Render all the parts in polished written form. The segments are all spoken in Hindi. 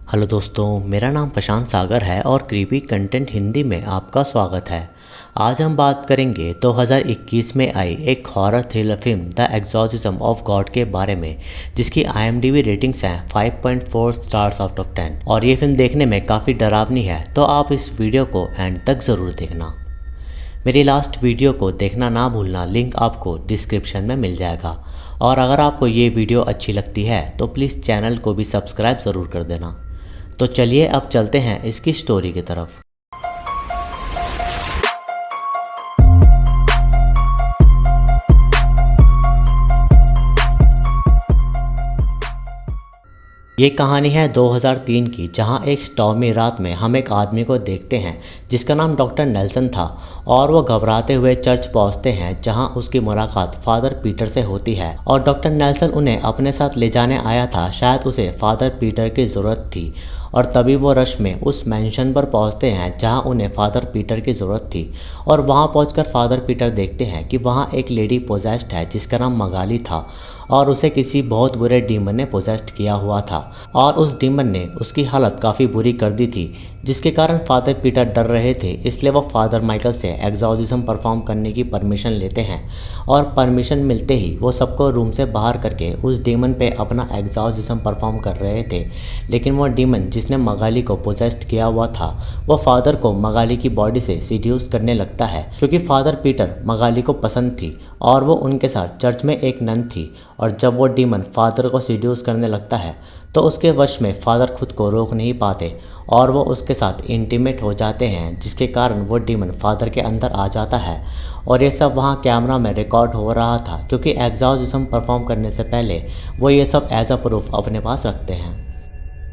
हेलो दोस्तों, मेरा नाम प्रशांत सागर है और क्रीपी कंटेंट हिंदी में आपका स्वागत है। आज हम बात करेंगे 2021 में आई एक horror thriller film the exorcism of God के बारे में, जिसकी IMDb रेटिंग्स हैं 5.4 स्टार्स आउट ऑफ 10 और ये फिल्म देखने में काफ़ी डरावनी है, तो आप इस वीडियो को एंड तक ज़रूर देखना। मेरी लास्ट वीडियो को देखना ना भूलना, लिंक आपको डिस्क्रिप्शन में मिल जाएगा। और अगर आपको ये वीडियो अच्छी लगती है तो प्लीज़ चैनल को भी सब्सक्राइब ज़रूर कर देना। तो चलिए अब चलते हैं इसकी स्टोरी की तरफ। ये कहानी है 2003 की, जहां एक स्टॉर्मी रात में हम एक आदमी को देखते हैं जिसका नाम डॉक्टर नेल्सन था और वो घबराते हुए चर्च पहुंचते हैं, जहां उसकी मुलाकात फादर पीटर से होती है। और डॉक्टर नेल्सन उन्हें अपने साथ ले जाने आया था, शायद उसे फादर पीटर की ज़रूरत थी। और तभी वो रश में उस मैंशन पर पहुंचते हैं जहां उन्हें फादर पीटर की ज़रूरत थी। और वहां पहुंचकर फादर पीटर देखते हैं कि वहां एक लेडी पोजेस्ड है जिसका नाम मगाली था और उसे किसी बहुत बुरे डीमन ने पोजेस्ड किया हुआ था और उस डीमन ने उसकी हालत काफ़ी बुरी कर दी थी, जिसके कारण फादर पीटर डर रहे थे। इसलिए वो फादर माइकल से एक्सॉर्सिज्म परफॉर्म करने की परमिशन लेते हैं और परमिशन मिलते ही वो सबको रूम से बाहर करके उस डीमन पे अपना एक्सॉर्सिज्म परफॉर्म कर रहे थे। लेकिन वो डीमन जिसने मगाली को पोजेस्ड किया हुआ था, वो फादर को मगाली की बॉडी से सीड्यूस करने लगता है, क्योंकि फादर पीटर मगाली को पसंद थी और वो उनके साथ चर्च में एक नन थी। और जब वो डीमन फादर को सीड्यूस करने लगता है तो उसके वश में फादर खुद को रोक नहीं पाते और वो उसके साथ इंटीमेट हो जाते हैं, जिसके कारण वो डीमन फादर के अंदर आ जाता है। और ये सब वहाँ कैमरा में रिकॉर्ड हो रहा था, क्योंकि एक्सॉर्सिज्म परफॉर्म करने से पहले वो ये सब एज अ प्रूफ अपने पास रखते हैं।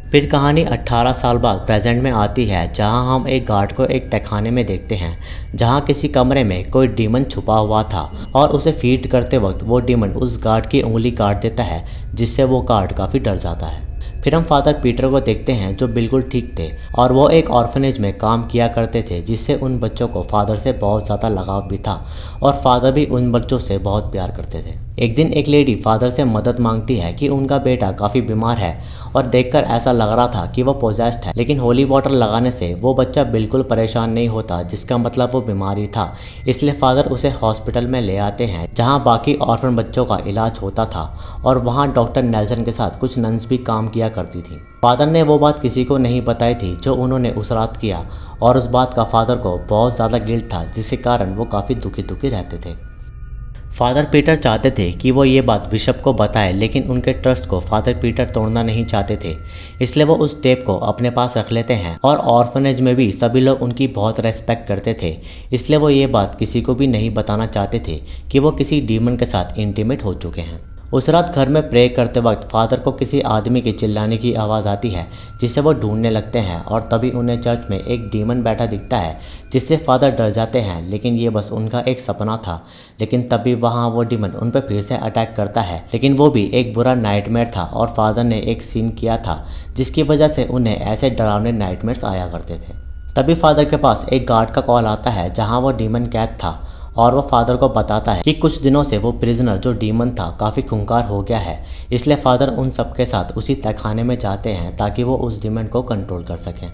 फिर कहानी 18 साल बाद प्रेजेंट में आती है, जहां हम एक गार्ड को एक तहखाने में देखते हैं, जहां किसी कमरे में कोई डीमन छुपा हुआ था और उसे फीड करते वक्त वो डीमन उस गार्ड की उंगली काट देता है, जिससे वो गार्ड काफ़ी डर जाता है। फिर हम फादर पीटर को देखते हैं जो बिल्कुल ठीक थे और वो एक ऑर्फनेज में काम किया करते थे, जिससे उन बच्चों को फादर से बहुत ज़्यादा लगाव भी था और फादर भी उन बच्चों से बहुत प्यार करते थे। एक दिन एक लेडी फादर से मदद मांगती है कि उनका बेटा काफ़ी बीमार है और देखकर ऐसा लग रहा था कि वो पोजेस्ड है, लेकिन होली वाटर लगाने से वो बच्चा बिल्कुल परेशान नहीं होता, जिसका मतलब वो बीमारी था। इसलिए फादर उसे हॉस्पिटल में ले आते हैं, जहां बाकी ऑर्फन बच्चों का इलाज होता था और वहां डॉक्टर नेल्सन के साथ कुछ नन्स भी काम किया करती थी। फादर ने वो बात किसी को नहीं बताई थी जो उन्होंने उस रात किया और उस बात का फादर को बहुत ज़्यादा गिल्ट था, जिसके कारण वो काफ़ी दुखी रहते थे। फादर पीटर चाहते थे कि वो ये बात बिशप को बताए, लेकिन उनके ट्रस्ट को फादर पीटर तोड़ना नहीं चाहते थे। इसलिए वो उस टेप को अपने पास रख लेते हैं और ऑर्फनेज में भी सभी लोग उनकी बहुत रेस्पेक्ट करते थे। इसलिए वो ये बात किसी को भी नहीं बताना चाहते थे कि वो किसी डीमन के साथ इंटीमेट हो चुके हैं। उस रात घर में प्रे करते वक्त फादर को किसी आदमी के चिल्लाने की आवाज़ आती है, जिसे वो ढूंढने लगते हैं और तभी उन्हें चर्च में एक डीमन बैठा दिखता है, जिससे फादर डर जाते हैं। लेकिन ये बस उनका एक सपना था। लेकिन तभी वहाँ वो डीमन उन पर फिर से अटैक करता है, लेकिन वो भी एक बुरा नाइटमेयर था और फादर ने एक सीन किया था जिसकी वजह से उन्हें ऐसे डरावने नाइटमेयर्स आया करते थे। तभी फादर के पास एक गार्ड का कॉल आता है, जहाँ वो डीमन कैद था और वो फादर को बताता है कि कुछ दिनों से वो प्रिजनर जो डीमन था काफ़ी खूंखार हो गया है। इसलिए फादर उन सबके साथ उसी तहखाने में जाते हैं ताकि वो उस डीमन को कंट्रोल कर सकें।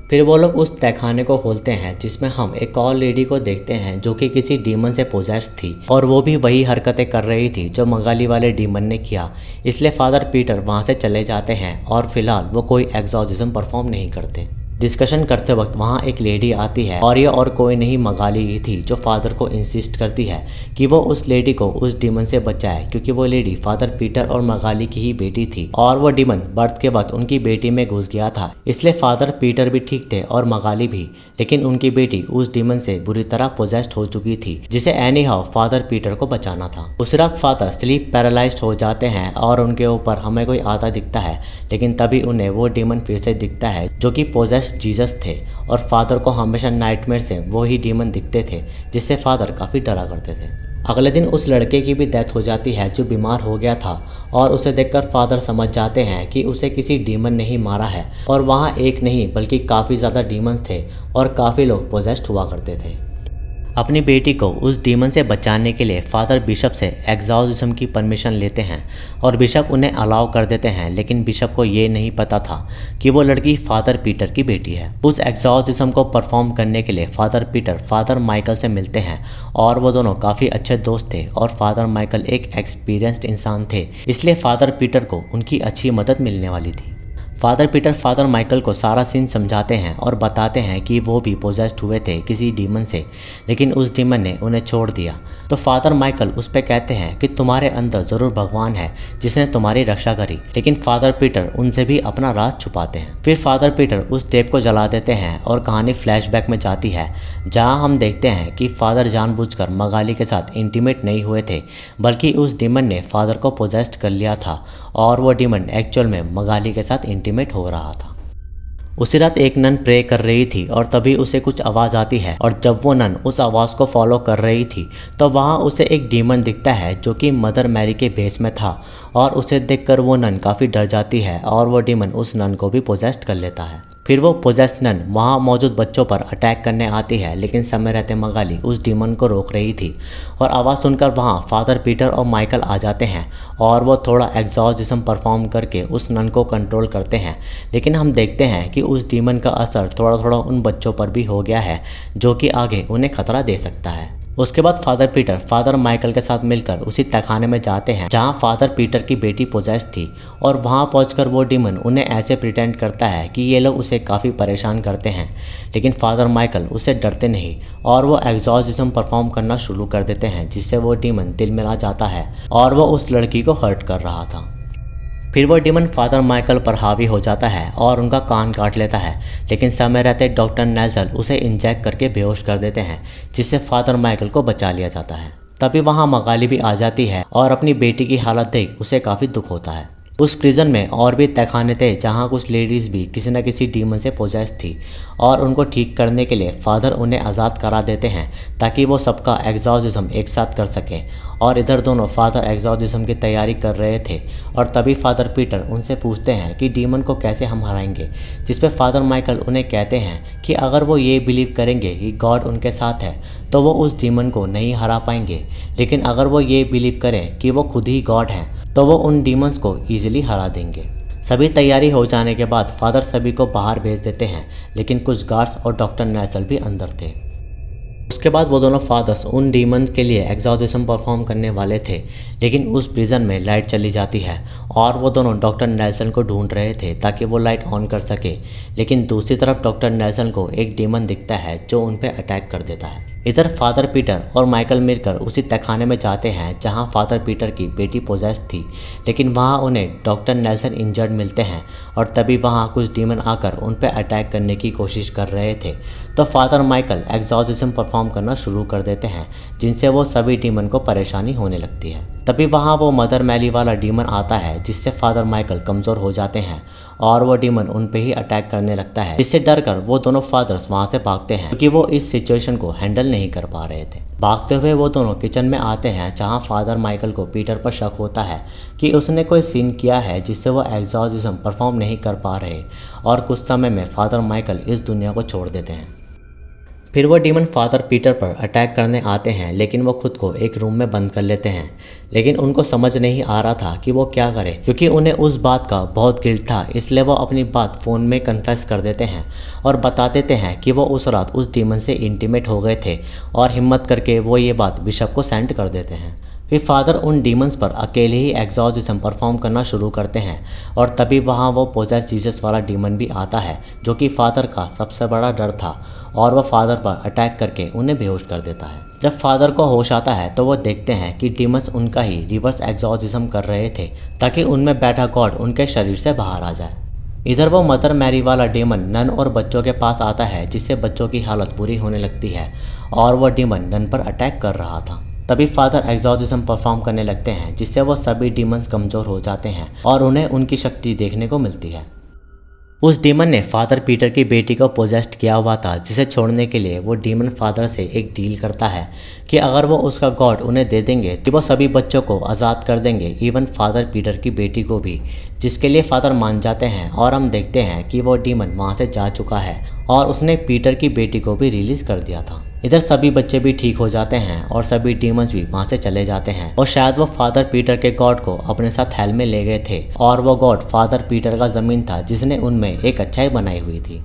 फिर वो लोग उस तहखाने को खोलते हैं, जिसमें हम एक और लेडी को देखते हैं जो कि किसी डीमन से पोजेस्ड थी और वो भी वही हरकतें कर रही थी जो मगाली वाले डीमन ने किया। इसलिए फादर पीटर वहाँ से चले जाते हैं और फिलहाल वो कोई एक्सॉर्सिज्म परफॉर्म नहीं करते। डिस्कशन करते वक्त वहाँ एक लेडी आती है और ये और कोई नहीं मगाली ही थी, जो फादर को इंसिस्ट करती है कि वो उस लेडी को उस डीमन से बचाए, क्योंकि वो लेडी फादर पीटर और मगाली की ही बेटी थी और वो डीमन बर्थ के बाद उनकी बेटी में घुस गया था। इसलिए फादर पीटर भी ठीक थे और मगाली भी, लेकिन उनकी बेटी उस डीमन से बुरी तरह पोजेस्ड हो चुकी थी, जिसे एनी हाउ फादर पीटर को बचाना था। उस रात फादर स्लीप पैरालाइज्ड हो जाते हैं और उनके ऊपर हमें कोई आता दिखता है, लेकिन तभी उन्हें वो डीमन फिर से दिखता है जो कि पोजेस्ड जीसस थे और फादर को हमेशा नाइटमेयर से वो ही डीमन दिखते थे, जिससे फादर काफ़ी डरा करते थे। अगले दिन उस लड़के की भी डेथ हो जाती है जो बीमार हो गया था और उसे देखकर फादर समझ जाते हैं कि उसे किसी डीमन ने ही मारा है और वहाँ एक नहीं बल्कि काफ़ी ज़्यादा डीमंस थे और काफ़ी लोग पोजेस्ड हुआ करते थे। अपनी बेटी को उस डीमन से बचाने के लिए फादर बिशप से एग्जॉर्सिज्म की परमिशन लेते हैं और बिशप उन्हें अलाउ कर देते हैं, लेकिन बिशप को ये नहीं पता था कि वो लड़की फादर पीटर की बेटी है। उस एग्जॉर्सिज्म को परफॉर्म करने के लिए फादर पीटर फादर माइकल से मिलते हैं और वो दोनों काफ़ी अच्छे दोस्त थे और फादर माइकल एक एक्सपीरियंस्ड इंसान थे, इसलिए फादर पीटर को उनकी अच्छी मदद मिलने वाली थी। फादर पीटर फादर माइकल को सारा सीन समझाते हैं और बताते हैं कि वो भी पोजेस्ड हुए थे किसी डीमन से, लेकिन उस डीमन ने उन्हें छोड़ दिया। तो फादर माइकल उस पे कहते हैं कि तुम्हारे अंदर ज़रूर भगवान है जिसने तुम्हारी रक्षा करी, लेकिन फादर पीटर उनसे भी अपना राज छुपाते हैं। फिर फादर पीटर उस टेप को जला देते हैं और कहानी फ्लैशबैक में जाती है, जहाँ हम देखते हैं कि फादर जानबूझकर मगाली के साथ इंटीमेट नहीं हुए थे, बल्कि उस डीमन ने फादर को पोजेस्ड कर लिया था और वो डीमन एक्चुअल में मगाली के साथ इंटीमेट हो रहा था। उसी रात एक नन प्रे कर रही थी और तभी उसे कुछ आवाज़ आती है और जब वो नन उस आवाज़ को फॉलो कर रही थी तो वहाँ उसे एक डीमन दिखता है जो कि मदर मैरी के भेष में था और उसे देखकर वो नन काफ़ी डर जाती है और वो डीमन उस नन को भी पोजेस्ड कर लेता है। फिर वो पोजेस्ड नन वहाँ मौजूद बच्चों पर अटैक करने आती है, लेकिन समय रहते मगाली उस डीमन को रोक रही थी और आवाज़ सुनकर वहाँ फादर पीटर और माइकल आ जाते हैं और वो थोड़ा एग्जॉर्सिज्म परफॉर्म करके उस नन को कंट्रोल करते हैं, लेकिन हम देखते हैं कि उस डीमन का असर थोड़ा थोड़ा उन बच्चों पर भी हो गया है जो कि आगे उन्हें खतरा दे सकता है। उसके बाद फादर पीटर फादर माइकल के साथ मिलकर उसी तहखाने में जाते हैं जहां फादर पीटर की बेटी पोजेस्ड थी और वहां पहुंचकर वो डीमन उन्हें ऐसे प्रिटेंड करता है कि ये लोग उसे काफ़ी परेशान करते हैं, लेकिन फादर माइकल उससे डरते नहीं और वो एग्जॉर्सिज्म परफॉर्म करना शुरू कर देते हैं, जिससे वो डीमन दिल मिला जाता है और वो उस लड़की को हर्ट कर रहा था। फिर वो डीमन फादर माइकल पर हावी हो जाता है और उनका कान काट लेता है, लेकिन समय रहते डॉक्टर नेजल उसे इंजेक्ट करके बेहोश कर देते हैं, जिससे फादर माइकल को बचा लिया जाता है। तभी वहाँ मगाली भी आ जाती है और अपनी बेटी की हालत देख उसे काफ़ी दुख होता है। उस प्रिजन में और भी तहखाने थे जहाँ कुछ लेडीज़ भी किसी न किसी डीमन से पोजेस्ड थी और उनको ठीक करने के लिए फादर उन्हें आज़ाद करा देते हैं ताकि वो सबका एग्जॉर्सिज्म एक साथ कर सकें। और इधर दोनों फादर एग्जॉर्सिज्म की तैयारी कर रहे थे और तभी फादर पीटर उनसे पूछते हैं कि डीमन को कैसे हम हराएंगे, जिस पे फादर माइकल उन्हें कहते हैं कि अगर वो ये बिलीव करेंगे कि गॉड उनके साथ है तो वो उस डीमन को नहीं हरा पाएंगे, लेकिन अगर वो ये बिलीव करें कि वो खुद ही गॉड हैं तो वो उन डीमंस को ईजिली हरा देंगे। सभी तैयारी हो जाने के बाद फादर सभी को बाहर भेज देते हैं, लेकिन कुछ गार्ड्स और डॉक्टर नेसल भी अंदर थे। उसके बाद वो दोनों फादर्स उन डीमंस के लिए एग्जॉर्सिज्म परफॉर्म करने वाले थे, लेकिन उस प्रिजन में लाइट चली जाती है और वो दोनों डॉक्टर नेल्सन को ढूंढ रहे थे ताकि वो लाइट ऑन कर सके, लेकिन दूसरी तरफ डॉक्टर नेल्सन को एक डीमन दिखता है जो उन पर अटैक कर देता है। इधर फादर पीटर और माइकल मिलकर उसी तहखाने में जाते हैं जहां फादर पीटर की बेटी पोजेस्ड थी, लेकिन वहां उन्हें डॉक्टर नेल्सन इंजर्ड मिलते हैं और तभी वहां कुछ डीमन आकर उन पर अटैक करने की कोशिश कर रहे थे। तो फादर माइकल एग्जॉर्सिज्म परफॉर्म करना शुरू कर देते हैं, जिनसे वो सभी डीमन को परेशानी होने लगती है। तभी वहाँ वो मदर मैली वाला डीमन आता है, जिससे फादर माइकल कमज़ोर हो जाते हैं और वो डीमन उन पे ही अटैक करने लगता है, जिससे डर कर वो दोनों फादर्स वहाँ से भागते हैं क्योंकि वो इस सिचुएशन को हैंडल नहीं कर पा रहे थे। भागते हुए वो दोनों किचन में आते हैं जहाँ फादर माइकल को पीटर पर शक होता है कि उसने कोई सीन किया है जिससे वो एग्जॉर्सिज्म परफॉर्म नहीं कर पा रहे, और कुछ समय में फादर माइकल इस दुनिया को छोड़ देते हैं। फिर वो डीमन फादर पीटर पर अटैक करने आते हैं, लेकिन वो खुद को एक रूम में बंद कर लेते हैं, लेकिन उनको समझ नहीं आ रहा था कि वो क्या करें क्योंकि उन्हें उस बात का बहुत गिल्ट था। इसलिए वो अपनी बात फ़ोन में कन्फेस कर देते हैं और बता देते हैं कि वो उस रात उस डीमन से इंटीमेट हो गए थे, और हिम्मत करके वो ये बात बिशप को सेंड कर देते हैं। फिर फादर उन डीमंस पर अकेले ही एग्जॉर्सिज्म परफॉर्म करना शुरू करते हैं और तभी वहाँ वो पोजेस जीसस वाला डीमन भी आता है जो कि फादर का सबसे बड़ा डर था, और वह फादर पर अटैक करके उन्हें बेहोश कर देता है। जब फादर को होश आता है तो वो देखते हैं कि डीमंस उनका ही रिवर्स एग्जॉर्सिज्म कर रहे थे ताकि उनमें बैठा गॉड उनके शरीर से बाहर आ जाए। इधर वो मदर मैरी वाला डीमन नन और बच्चों के पास आता है, जिससे बच्चों की हालत बुरी होने लगती है और वो डीमन नन पर अटैक कर रहा था। तभी फादर एग्जॉर्सिज्म परफॉर्म करने लगते हैं, जिससे वो सभी डीमंस कमज़ोर हो जाते हैं और उन्हें उनकी शक्ति देखने को मिलती है। उस डीमन ने फादर पीटर की बेटी को पोजेस्ड किया हुआ था, जिसे छोड़ने के लिए वो डीमन फादर से एक डील करता है कि अगर वो उसका गॉड उन्हें दे देंगे तो वो सभी बच्चों को आज़ाद कर देंगे, इवन फादर पीटर की बेटी को भी, जिसके लिए फादर मान जाते हैं। और हम देखते हैं कि वो डीमन वहाँ से जा चुका है और उसने पीटर की बेटी को भी रिलीज़ कर दिया था। इधर सभी बच्चे भी ठीक हो जाते हैं और सभी डीमंस भी वहाँ से चले जाते हैं और शायद वो फादर पीटर के गॉड को अपने साथ हेल में ले गए थे और वो गॉड फादर पीटर का ज़मीन था जिसने उनमें एक अच्छाई बनाई हुई थी।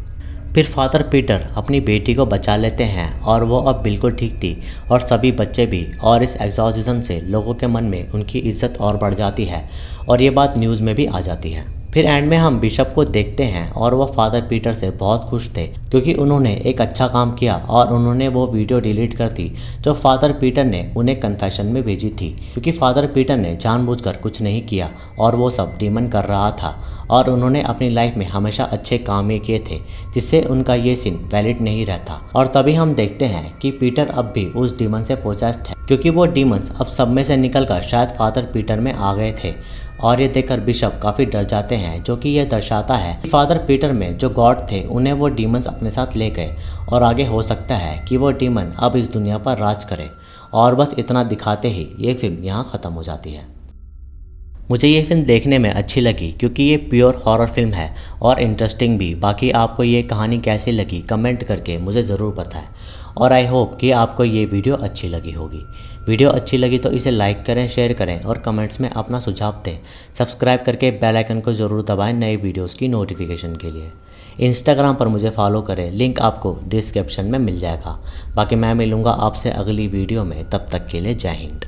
फिर फादर पीटर अपनी बेटी को बचा लेते हैं और वो अब बिल्कुल ठीक थी और सभी बच्चे भी, और इस एग्जॉर्सिज्म से लोगों के मन में उनकी इज्जत और बढ़ जाती है और ये बात न्यूज़ में भी आ जाती है। फिर एंड में हम बिशप को देखते हैं और वो फादर पीटर से बहुत खुश थे क्योंकि उन्होंने एक अच्छा काम किया और उन्होंने वो वीडियो डिलीट कर दी जो फादर पीटर ने उन्हें कन्फेशन में भेजी थी, क्योंकि फादर पीटर ने जानबूझकर कुछ नहीं किया और वो सब डीमन कर रहा था और उन्होंने अपनी लाइफ में हमेशा अच्छे काम ही किए थे जिससे उनका ये सीन वैलिड नहीं रहता। और तभी हम देखते हैं कि पीटर अब भी उस डीमन से पोजेस्ड है क्योंकि वो डीमंस अब सब में से निकलकर शायद फादर पीटर में आ गए थे और ये देखकर बिशप काफ़ी डर जाते हैं, जो कि यह दर्शाता है कि फादर पीटर में जो गॉड थे उन्हें वो डीमंस अपने साथ ले गए और आगे हो सकता है कि वो डीमन अब इस दुनिया पर राज करे। और बस इतना दिखाते ही ये फिल्म यहाँ ख़त्म हो जाती है। मुझे ये फिल्म देखने में अच्छी लगी क्योंकि ये प्योर हॉरर फिल्म है और इंटरेस्टिंग भी। बाकी आपको ये कहानी कैसी लगी कमेंट करके मुझे ज़रूर बताएं और आई होप कि आपको ये वीडियो अच्छी लगी होगी। वीडियो अच्छी लगी तो इसे लाइक करें, शेयर करें और कमेंट्स में अपना सुझाव दें। सब्सक्राइब करके बेल आइकन को ज़रूर दबाएं नए वीडियोस की नोटिफिकेशन के लिए। इंस्टाग्राम पर मुझे फॉलो करें, लिंक आपको डिस्क्रिप्शन में मिल जाएगा। बाकी मैं मिलूँगा आपसे अगली वीडियो में, तब तक के लिए जय हिंद।